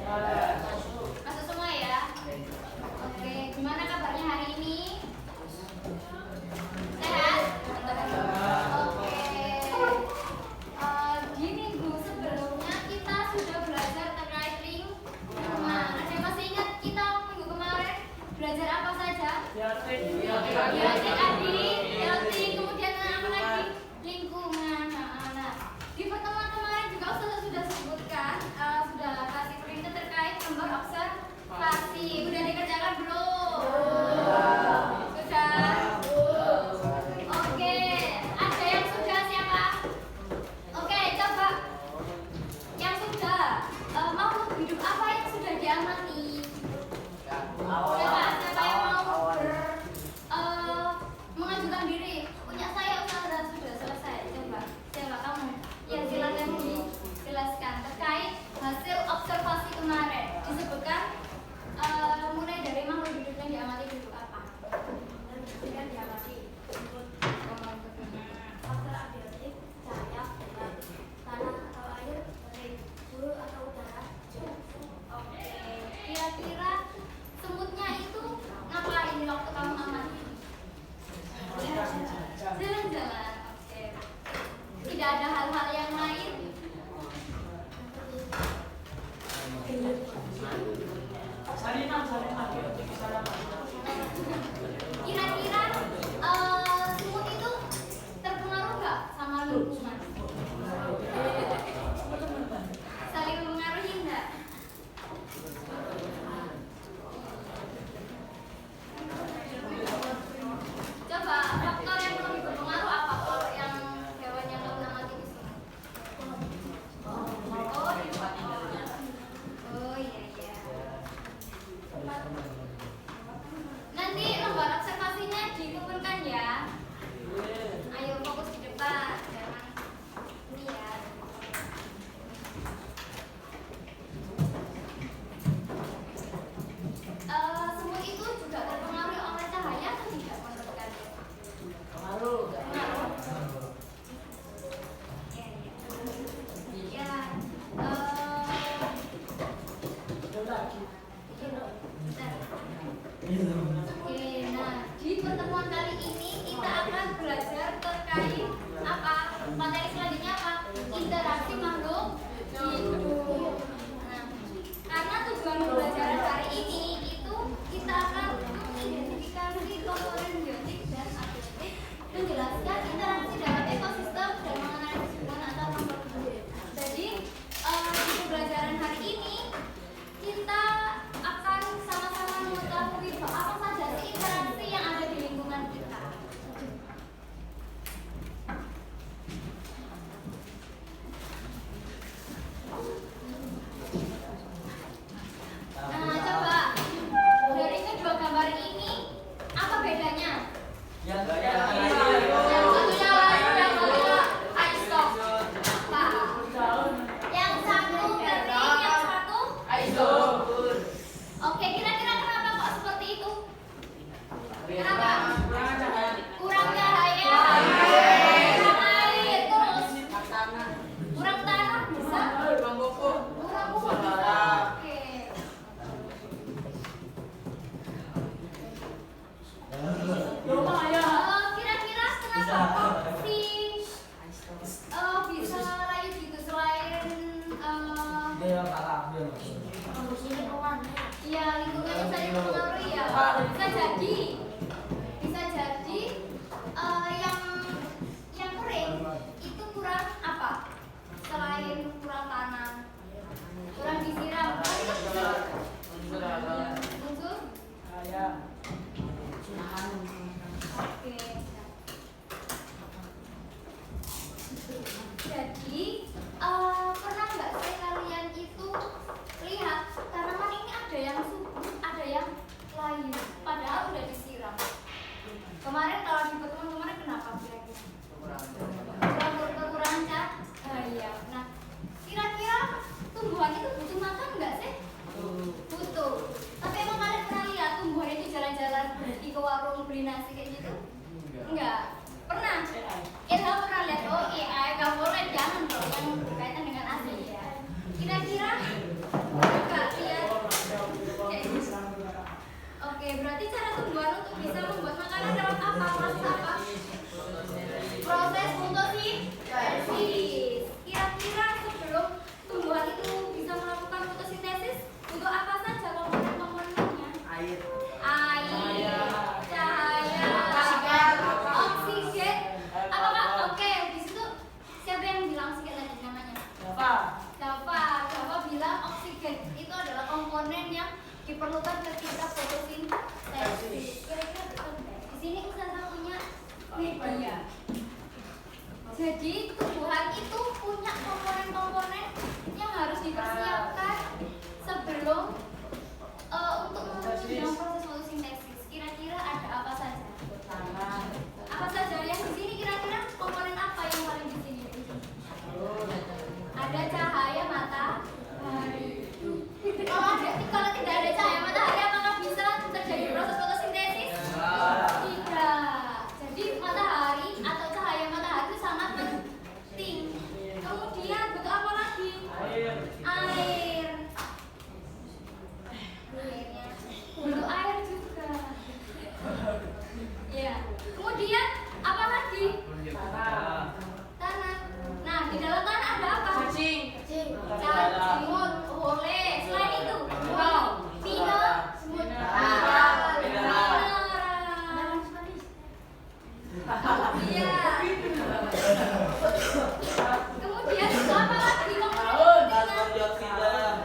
Masuk semua ya? Oke, gimana kabarnya hari ini? Sehat? Oke. Di minggu sebelumnya kita sudah belajar terkait lingkungan. Ada yang masih ingat kita minggu kemarin belajar apa saja? Biotik adi, kemudian apa lagi? Lingkungan. Nah, di pertemuan kemarin juga Ustazah sudah sebutkan, sudah kasih perintah terkait gambar observasi. Udah dikerjakan belum? Sudah. Oke, ada yang sudah siapa? Oke, coba yang sudah makhluk hidup apa yang sudah diamati? Siapa yang mau mengajukan diri? Punya saya Ustazah sudah selesai. Coba siapa kamu? Ya silakan dijelaskan terkait hasil observasi kemarin. Disebutkan mulai dari makhluk hidup yang diamati dulu apa? Yang diamati faktor abiotik, cahaya, tanah atau air, bulu atau udara. Oke, kira-kira semutnya itu ngapain waktu kamu amati? Jalan-jalan. Oke. Tidak ada hal-hal yang lain? Kira-kira semut itu terpengaruh nggak sama lingkungan? Saling mempengaruhi nggak? Coba faktor yang lebih berpengaruh apa kalau yang hewan yang kamu amati di sini? Oh iya. Nanti lembar observasinya dikumpulkan ya. Ayo fokus di depan, jangan lihat. Semut itu juga terpengaruh oleh cahaya atau tidak menurut kalian? Pengaruh. Ya. Oke, nah di pertemuan kali ini kita akan belajar terkait apa? Materi selanjutnya apa? Interaksi makhluk hidup. Nah, karena tujuan pembelajaran hari ini itu kita akan mengidentifikasi komponen biotik dan abiotik, menjelaskan interaksi dalam ekosistem dan mengenai hubungan antar makhluk hidup. Jadi di pembelajaran hari ini kita akan sama-sama mengetahui apa saja sih interaksi yang ada di lingkungan kita. Nah, coba dari kedua gambar ini apa bedanya? Yang satunya lain, yang satunya ice top. Apa? Yang satu kering, yang satu ice top. Oke, kira-kira kenapa kok seperti itu? Kenapa? Kurang cahaya, kurang air, terus kurang tanah, bisa? Kurang pupuk. Oke. Kira-kira kenapa kok bisa layu gitu selain iya lingkungannya saling mempengaruhi ya. Bisa jadi yang kering itu kurang apa? Selain kurang tanah, kurang disiram, unsur. Oke. Jadi pernah nggak sih kalian itu lihat tanaman ini ada yang subur, ada yang layu, padahal udah disiram. Kemarin kalau di pertemuan kemarin kenapa kira-kira? Kekurangan cahaya. Nah, kira-kira tumbuhan itu butuh makan nggak sih? komponen yang diperlukan ketika fotosintesis. Kira-kira betul nggak? Di sini Ustazah punya media. Jadi tumbuhan itu punya komponen-komponen yang harus dipersiapkan sebelum untuk menunjang proses fotosintesis. Kira-kira ada apa saja? Apa saja yang di sini? Kira-kira komponen apa yang paling di sini? Ada cahaya matahari. Kalau tidak ada cahaya matahari, apakah bisa terjadi proses fotosintesis? Tidak. Jadi matahari atau cahaya matahari itu sangat penting. Kemudian butuh apa lagi? Air. Butuh air juga. Ya. Kemudian apa lagi? Tanah. Nah, di dalam tanah ada apa? Cacing. Semut. Boleh. Selain itu, iya. Kemudian apa lagi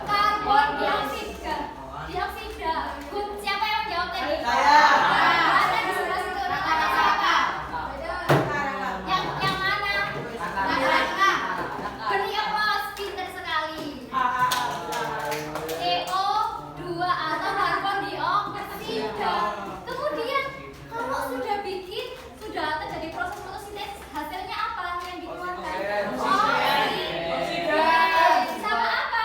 karbon dioksida. Siapa yang menjawab tadi? Saya. Ada di sebelah situ. Namanya siapa? Yang mana? Beri aplaus, pintar sekali. CO2 atau karbon dioksida. Kemudian kalau sudah terjadi proses fotosintesis, hasilnya apa yang dikeluarkan? Oksigen. Sama apa?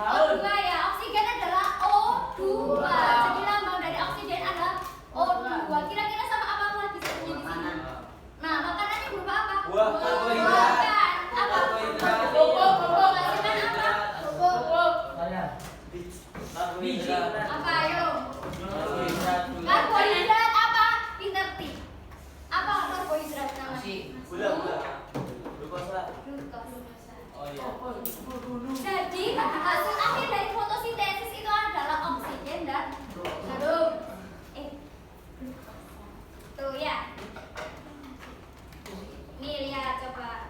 O2 ya. Oksigen adalah O2. Jadi lambang dari oksigen adalah O2. Kira-kira sama apa lagi satunya di sini? Nah, makanannya berupa apa? Buah. Apa? Menghasilkan apa? Biji. Apa ayo? Karbohidrat apa? Pinter Ti. Apa karbohidrat namanya? Glukosa. Jadi hasil akhir dari fotosintesis itu adalah oksigen dan glukosa. Tuh ya. Nih lihat coba.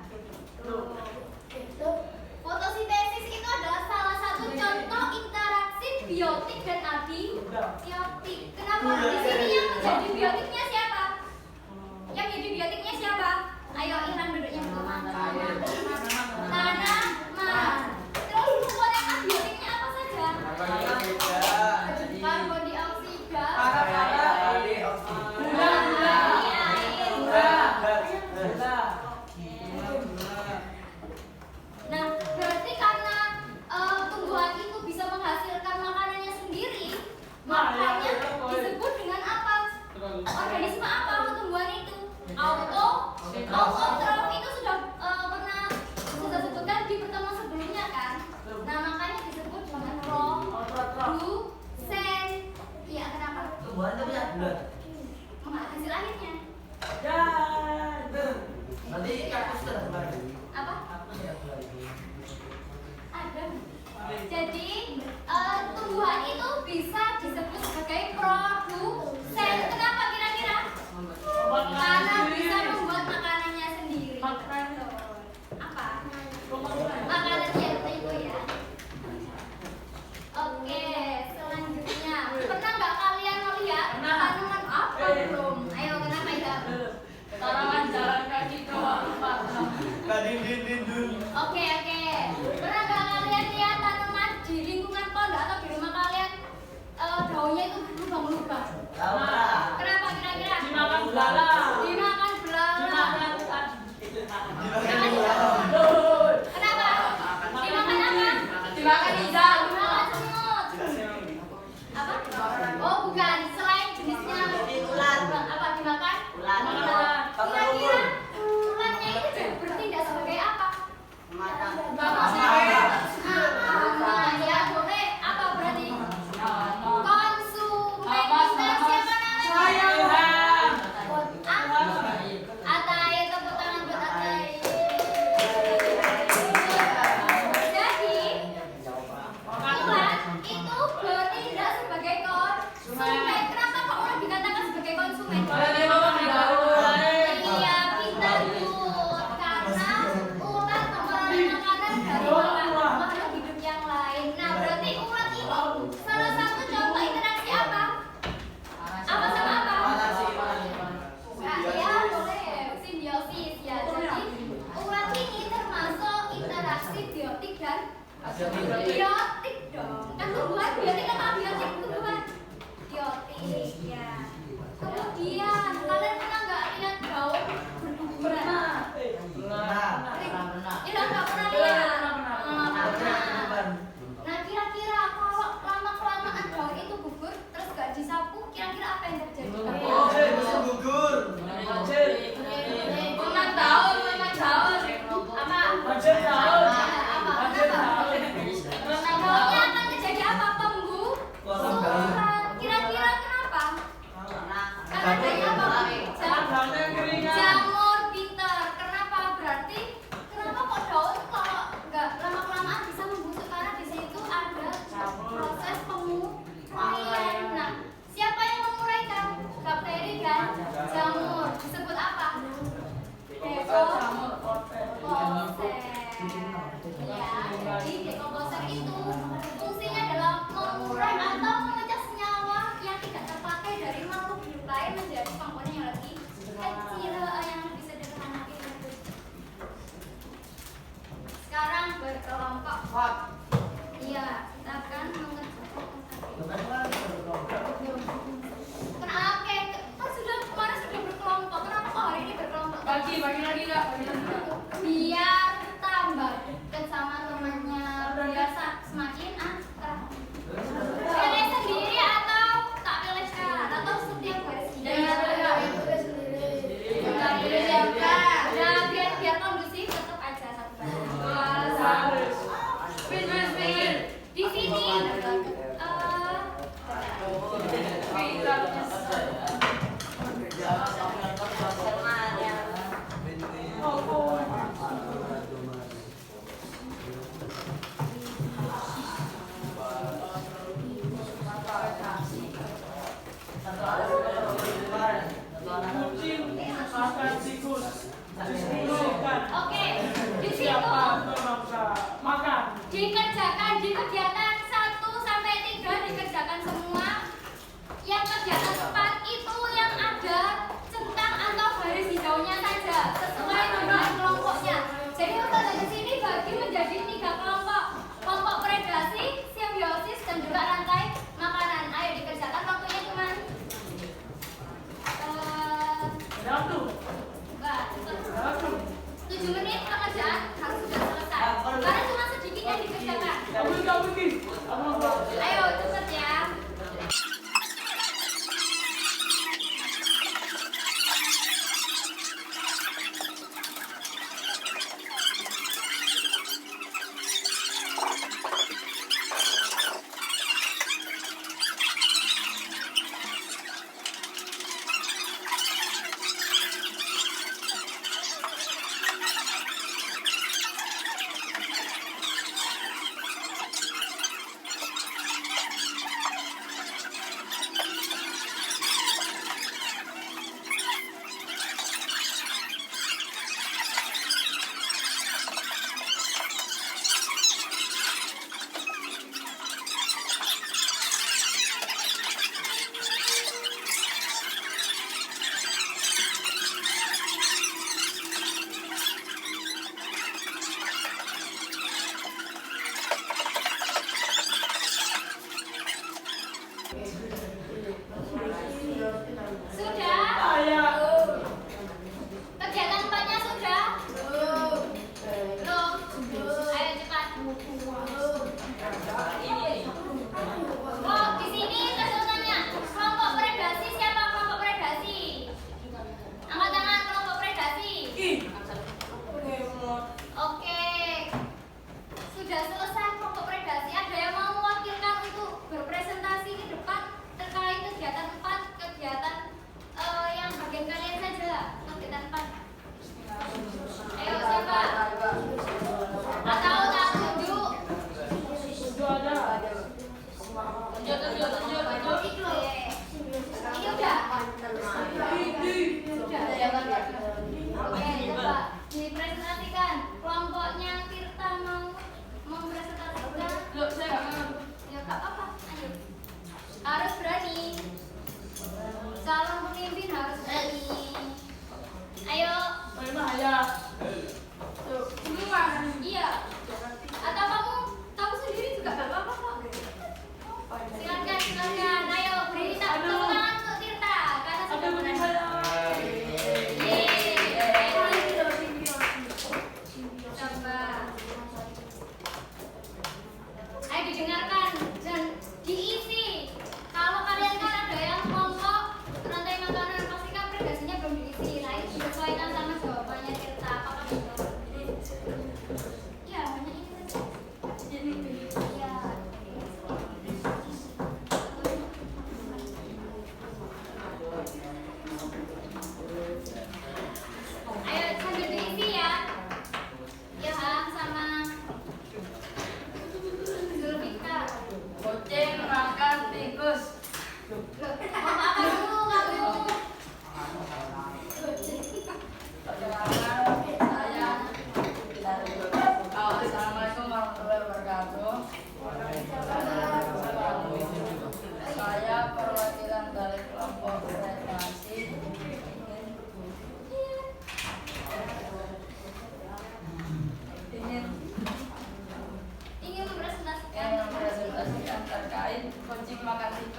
Fotosintesis itu adalah salah satu contoh interaksi biotik dan abiotik. Kenapa di sini yang menjadi biotiknya siapa? Yang jadi biotiknya siapa? Ayo Ilham duduknya bersama. Tanaman. Terus komponen abiotiknya apa saja? Karbon dioksida. Nah, berarti karena tumbuhan itu bisa menghasilkan makanannya sendiri, makanya disebut dengan apa? Organisme apa tumbuhan itu? Autotrof itu sudah pernah kita sebutkan di pertemuan sebelumnya kan? Nah, makanya disebut dengan produsen. Iya, kenapa? Tumbuhan itu punya bulan. Hasil akhirnya. Nanti kaktus sudah bulan. Apa? Ada. Jadi tumbuhan itu bisa disebut sebagai produsen. Kenapa kira-kira? Karena bisa membuat makanannya sendiri. Apa? Makanannya itu ya. Oke, selanjutnya pernah nggak kalian melihat tanaman apa belum? Ayo, kenapa ya? Tanaman jalan kaki doang. Oke. Pernah nggak kalian lihat tanaman di lingkungan pondok atau di rumah kalian daunnya itu berlubang-lubang? Kenapa kira-kira? Dimakan belalang. Dimakan belalang. Kenapa? Dimakan apa? Dimakan hijau. Dimakan semut. Apa? Oh bukan, selain jenisnya apa dimakan? Ular. Kira-kira ularnya itu jadi bertindak sebagai apa? Ya boleh. Apa berarti? Konsumen. Siapa namanya? Atai, tepuk tangan buat Atai. Jadi Biotik dong. Kan tumbuhan biotik apa biotik tumbuhan? Biotik ya. Kemudian kalian pernah nggak lihat daun bertumbuhan? Tidak nggak pernah lihat. Pernah. Nah kira-kira kalau lama kelamaan daun itu gugur terus nggak disapu, kira-kira apa yang terjadi? gugur. Memakan daun. Apa? Hancur daun. Apa? Hancur Kenapa? daun. Daunnya akan terjadi apa? Pembusukan. Kira-kira kenapa? Karena adanya apa? Tanahnya keringan. Jamur bitter. Kenapa? Berarti kenapa kok daun kalau nggak lama kelamaan bisa membusuk? Karena di situ ada proses penguraian. Nah, siapa yang menguraikan? Bakteri dan jamur. Disebut apa? Dekomposer. Ya, jadi dekomposer itu fungsinya adalah mengurai atau memecah senyawa yang tidak terpakai dari makhluk hidup lain menjadi komponen yang lebih kecil, yang lebih sederhana gitu. Sekarang berkelompok. Iya, kita akan mengerjakan. Kenapa? Kan sudah kemarin sudah berkelompok. Kenapa kok hari ini berkelompok? Bagi lagi Kak. Biar tambah dekat sama temannya, biasa semakin akrab. Pilih sendiri atau tak pilihkan atau setiap hari sendiri? Nah, biar kondusif tetap aja satu barang. Spin. Di sini oke, di situ dikerjakan di kegiatan 1 sampai 3 dikerjakan semua. Yang kegiatan 4 itu yang ada centang atau garis hijaunya saja sesuai dengan kelompoknya. Jadi untuk dari sini bagi menjadi 3 kelompok. Kelompok predasi, simbiosis dan juga rantai makanan. Ayo dikerjakan, waktunya cuma 7 menit pengerjaan harus sudah selesai. Karena cuma sedikit yang dikerjakan. Ayo cepet ya.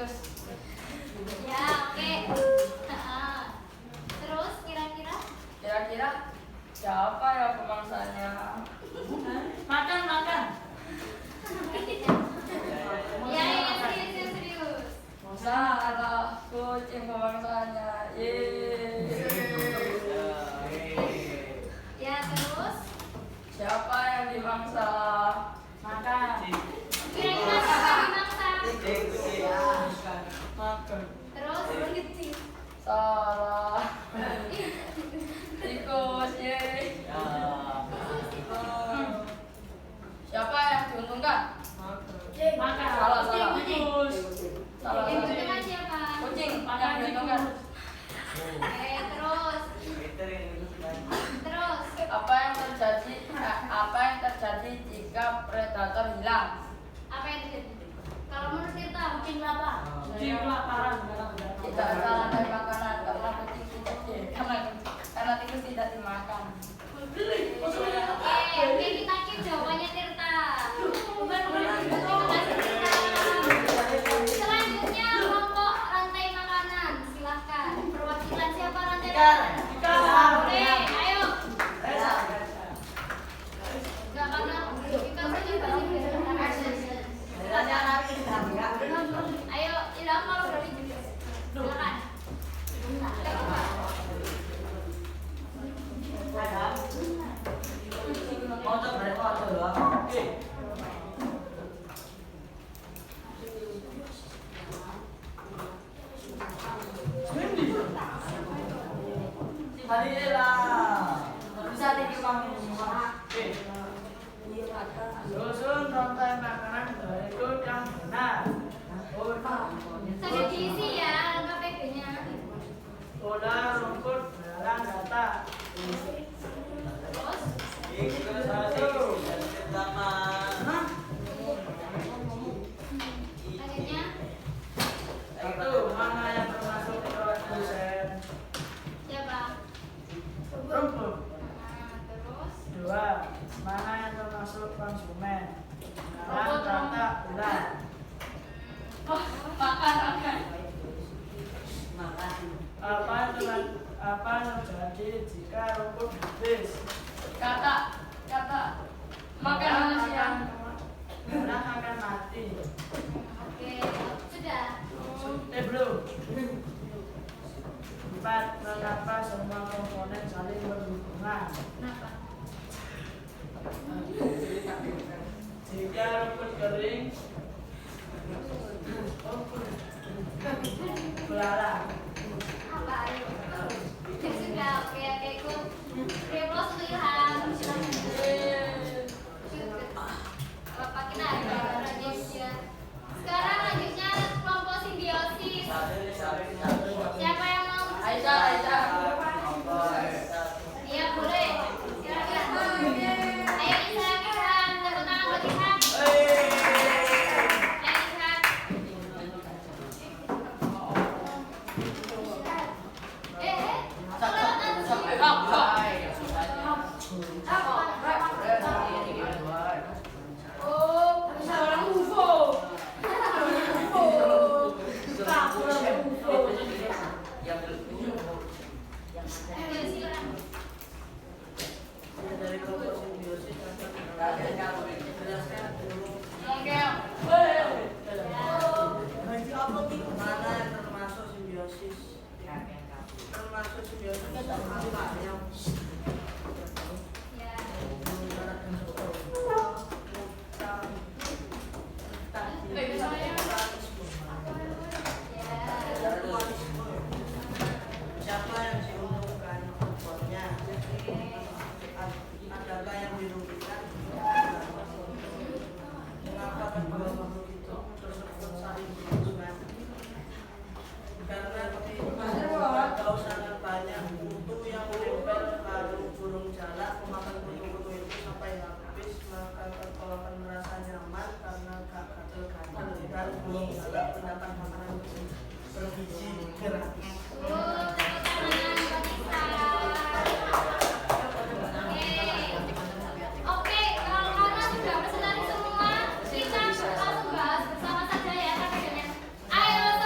tikus. Ya, oke. Terus kira-kira Kira-kira siapa ya pemangsanya? Makan, makan. ya serius. Salah, kucing pemangsanya. Ya, terus Siapa yang dimangsa? Makan. kira-kira siapa yang dimangsa? Makan. Terus Salah. Tikus, Siapa yang diuntungkan? Makan. Salah, salah. Tikus. Salah, Yang salah. diuntungkan siapa? Kucing yang diuntungkan. Terus Apa yang terjadi jika predator hilang? apa yang terjadi? Kalau menurut Tirta, kucing apa? Kucing kelaparan. Tidak ada rantai makanan karena kucing karena tikus tidak dimakan. Oke, kita keep jawabannya Tirta. Terima kasih Tirta. Selanjutnya kelompok rantai makanan, silahkan. Perwakilan siapa rantai makanan? Oke, ayo. Enggak karena kita saja Ayo, Ilham kalau berani juga. Silakan. Susun rantai makanan berikut yang benar. Saja diisi ya, KPG-nya. Bola, rumput, barang, data. Terus selanjutnya Satu, mana yang termasuk produsen? siapa? Rumput. Terus Dua, mana yang termasuk konsumen? Barang, data, bulan. Apa yang terjadi jika rumput habis? Kata makan manusia. Barang akan mati. oke, sudah. Belum. Empat, mengapa semua komponen saling berhubungan? Kenapa? Jika rumput kering, belalang. Apa ayo? Ya sudah, oke, ikut. Replos untuk Ilham. Bapak kita ada ya. Sekarang lanjutnya kelompok simbiosis. Siapa yang mau? Aisyah. Iya boleh. Silakan. Ayo Ilham, tepuk tangan buat Ilham. Ayo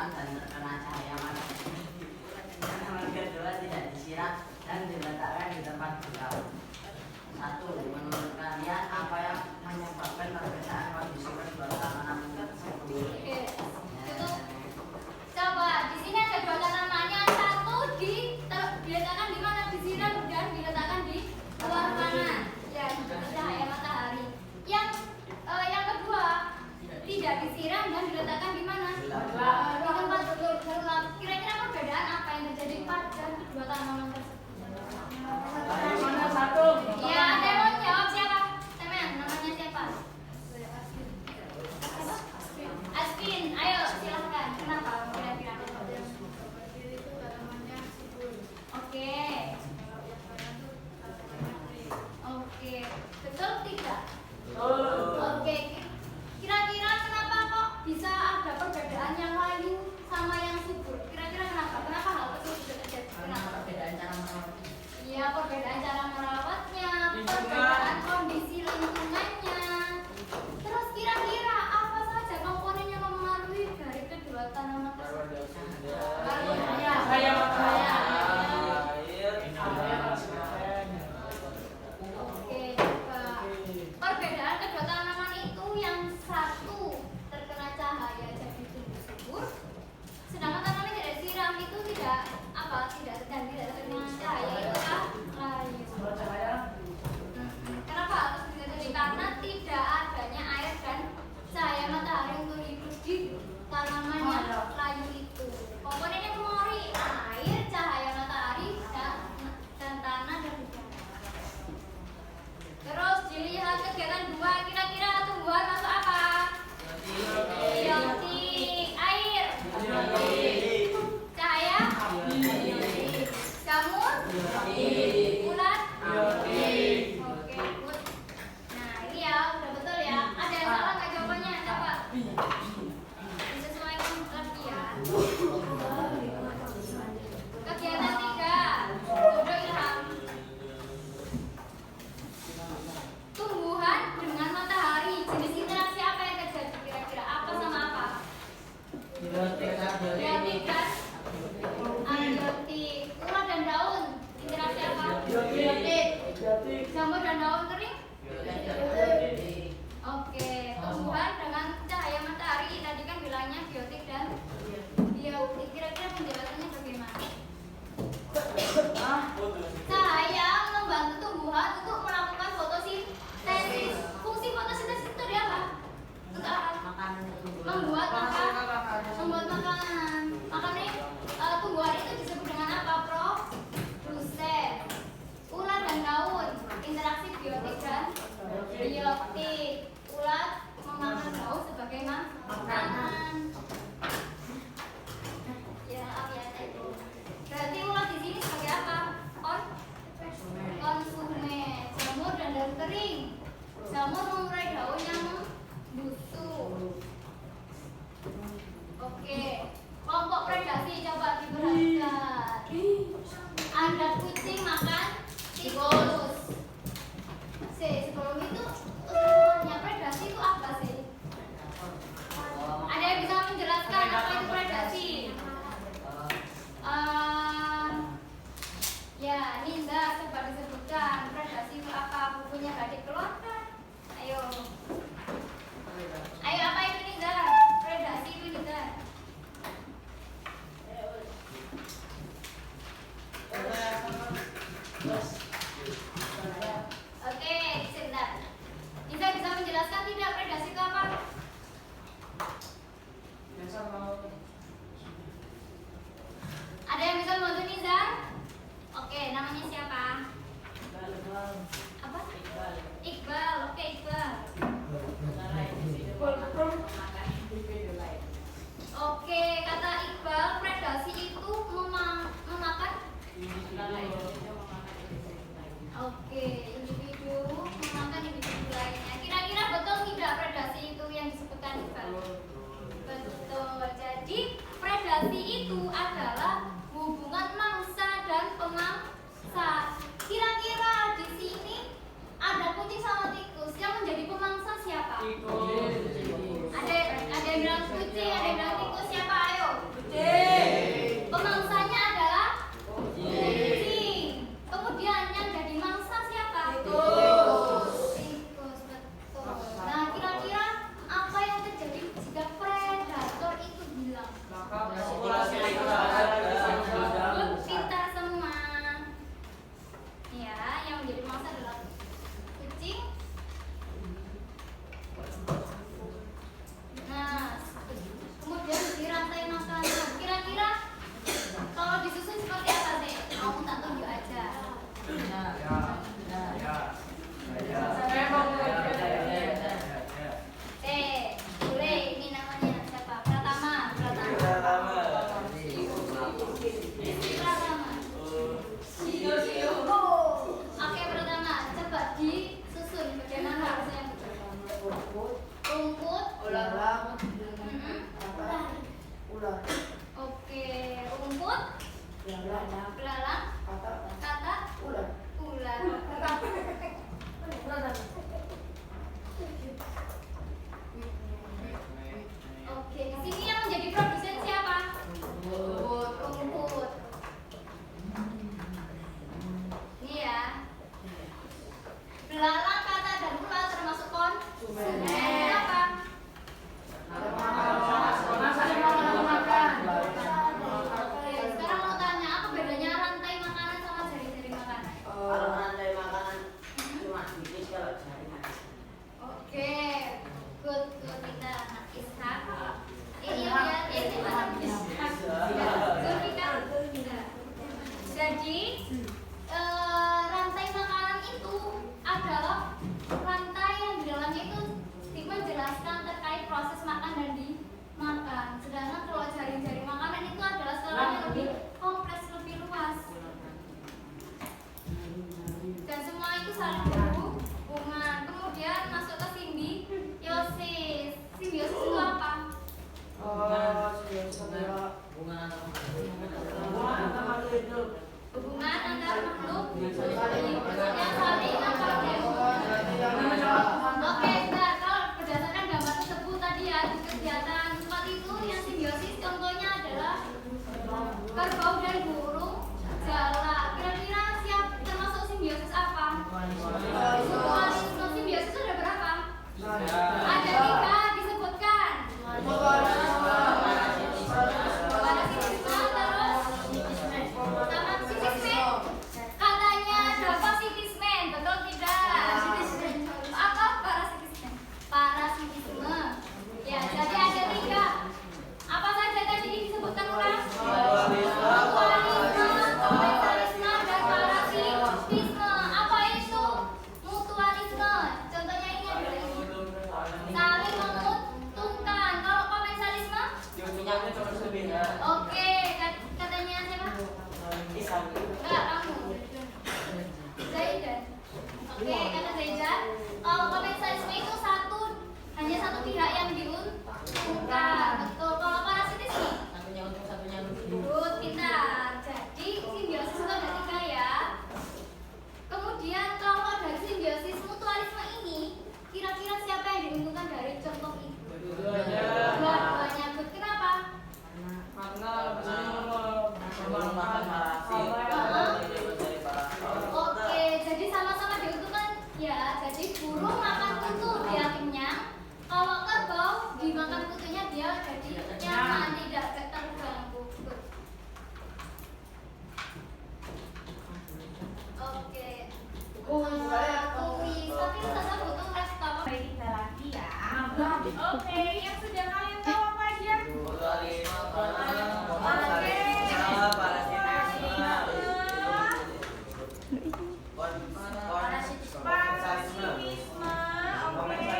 disiram dan terkena cahaya matahari. Tanaman kedua tidak disiram dan diletakkan di tempat gelap. 1. Menurut kalian apa yang menyebabkan perbedaan kondisi kedua tanaman tersebut? Oke, itu coba di sini ada dua tanamannya, satu diletakkan di mana, disiram dan diletakkan di luar mana, ya cahaya matahari. Yang kedua tidak disiram dan diletakkan di mana? Di tempat gelap. Kira-kira perbedaan apa yang terjadi pada kedua tanaman tersebut? Mana satu? Ya, ada yang mau jawab siapa? Temen, namanya siapa? Asvin, ayo silahkan. Kenapa kira-kira? Oke. Oke, betul tidak? Oke, kira-kira kenapa kok bisa ada perbedaan yang layu sama yang subur? Kira-kira kenapa? Kenapa hal tersebut bisa terjadi? Kenapa? Perbedaan cara merawat. Ya, perbedaan cara merawatnya, perbedaan kondisi lingkungannya. Terus kira-kira apa saja komponen yang mempengaruhi dari kedua tanaman tersebut? Cahaya matahari. Oke, Pak. Perbedaan kedua tanaman itu yang satu terkena cahaya jadi tumbuh subur, sedangkan tanaman yang tidak disiram itu tidak terkena cahaya itu layu. Kenapa harus terjadi? Karena tidak adanya air dan cahaya matahari untuk hidup di tanaman yang layu itu. Komponen yang mempengaruhi air, cahaya matahari, dan tanah dan udara. Terus dilihat kegiatan 2, kira-kira tumbuhan masuk apa? Biotik. Air. Cahaya. Jamur. Ulat. Oke, good. Nah, ini ya, udah betul ya. Ada yang salah nggak jawabannya? Coba disesuaikan lagi ya. Kegiatan 3, Dodo Ilham. Tumbuhan dengan matahari, jenis interaksi apa yang terjadi kira-kira? Apa sama apa? Biotik dan abiotik. Ulat dan daun, interaksi apa? Biotik. Jamur dan daun kering? Oke, tumbuhan dengan cahaya matahari tadi kan bilangnya biotik dan biotik. Kira-kira penjelasannya bagaimana? Cahaya membantu tumbuhan untuk melakukan fotosintesis. Fungsi fotosintesis itu dia apa? Untuk apa? Membuat makanan. Makanya tumbuhan itu disebut dengan apa, Prof? Produsen. Ulat dan daun, interaksi biotik belalang, kata, ular. Oke, di sini yang menjadi produsen siapa? Rumput. Ini ya. Belalang, kata, dan ular termasuk konsumen. Apa? Oke, sekarang mau tanya apa bedanya rantai makanan sama jari-jari makanan? Kalau rantai makanan cuma tipis, kalau jari manis. Oke, good kita Ishak. Ini lihat ini mana Ishak. Jadi rantai makanan itu adalah rantai yang di dalamnya itu menjelaskan terkait proses makan dan dimakan. Sedangkan kalau jari-jari makanan itu adalah skalanya lebih kompleks, lebih luas. Dan semua itu saling berhubungan. Kemudian masuk ke simbiosis. Simbiosis itu apa? Hubungan antar makhluk yang saling apa ya? Oke, bentar. Kalau berdasarkan gambar tersebut tadi ya, di kegiatan 4 itu yang simbiosis contohnya adalah kerbau dan burung jala. Kira-kira siap termasuk simbiosis apa? Mutualisme. Simbiosis ada berapa? Ada 3 disebutkan. Parasitisme terus sama sitisme. Katanya ada positisme, betul tidak? Apa parasitisme? Parasitisme. Ya, jadi ada 3. Apa saja tadi disebutkan ulang? Mutualisme, komensalisme, dan parasitisme. Apa itu mutualisme? Contohnya ini adalah ini. Saling menguntungkan. Kalau komensalisme? Oke, katanya siapa? Enggak, kamu. Zaidan. Oke, kata Zaidan. Kalau komensalisme itu hanya satu pihak yang diuntungkan. Betul. Kalau parasitisme? Good, pintar. Jadi simbiosis itu ada 3 ya. Kemudian kalau dari simbiosis mutualisme ini, kira-kira siapa yang diuntungkan dari contoh ini? Dua-duanya. Good. Kenapa? Oke, jadi sama-sama diuntungkan ya. Jadi burung makan kutu dia kenyang. Kalau kerbau dimakan kutunya dia jadi nyaman, tidak terganggu. Oke. Kuis, tapi tetap butuh laptop. Baik, kita lagi ya. Oke, yang sudah kalian tahu apa aja? Parasitisme, oke.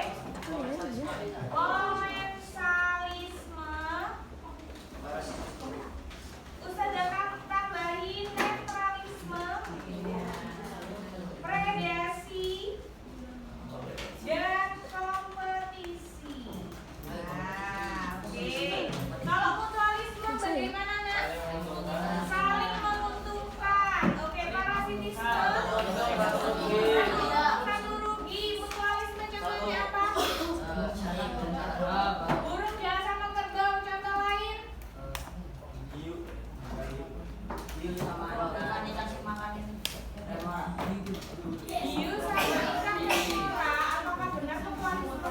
Komensalisme. Ustazah tambahin netralisme. Predasi dan kompetisi. Nah, oke. Kalau mutualisme bagaimana, Nak? Saling menguntungkan. Oke, parasitisme. Satu rugi. Mutualisme contohnya apa? Burung jala sama kerbau. Contoh lain? Hiu sama ikan kura. Apakah benar mutualisme?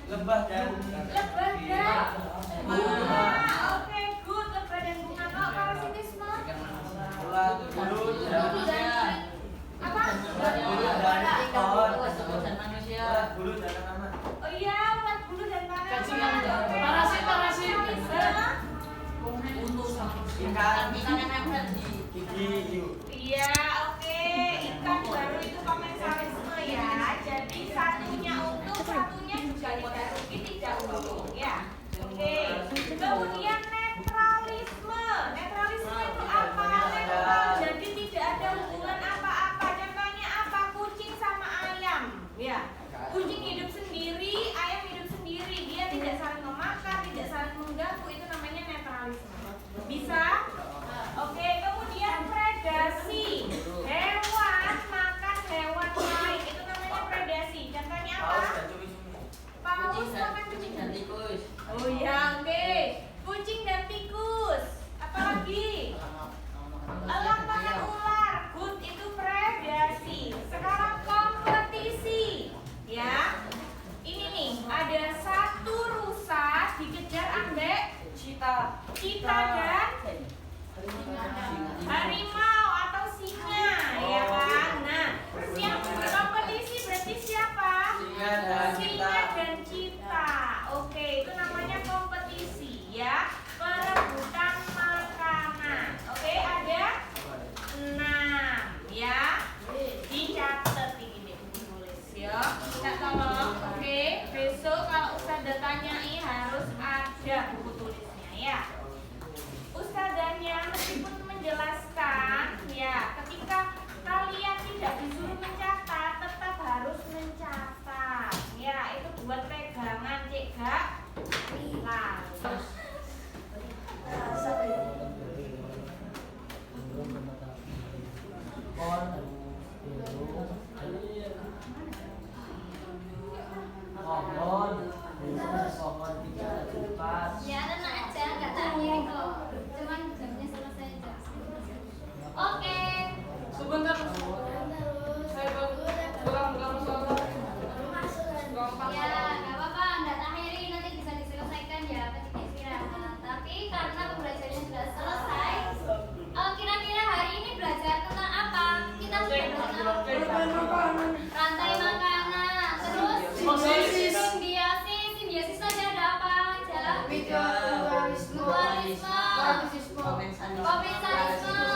Lebah dan Bunga. Oke, good. Lebah dan bunga. Kalau parasitisme? ulat bulu dan Apa? bulu dan tanaman. Oh iya, ulat bulu dan tanaman. Cacingan. Oke. Ikan gigi hiu. Iya, oke. Ikan baru itu komensalisme ya. Jadi satunya untung, satunya juga tidak rugi, tidak untung ya. Oke. Kemudian netralisme. Netralisme itu apa? Netral. Jadi tidak ada hubungan apa-apa. Contohnya apa? Kucing sama ayam. Ya. Kucing hidup sendiri, ayam hidup sendiri. Dia tidak saling memakan, tidak saling mengganggu. Itu namanya netralisme. Bisa? Komensalisme. Komensalisme. Komensalisme.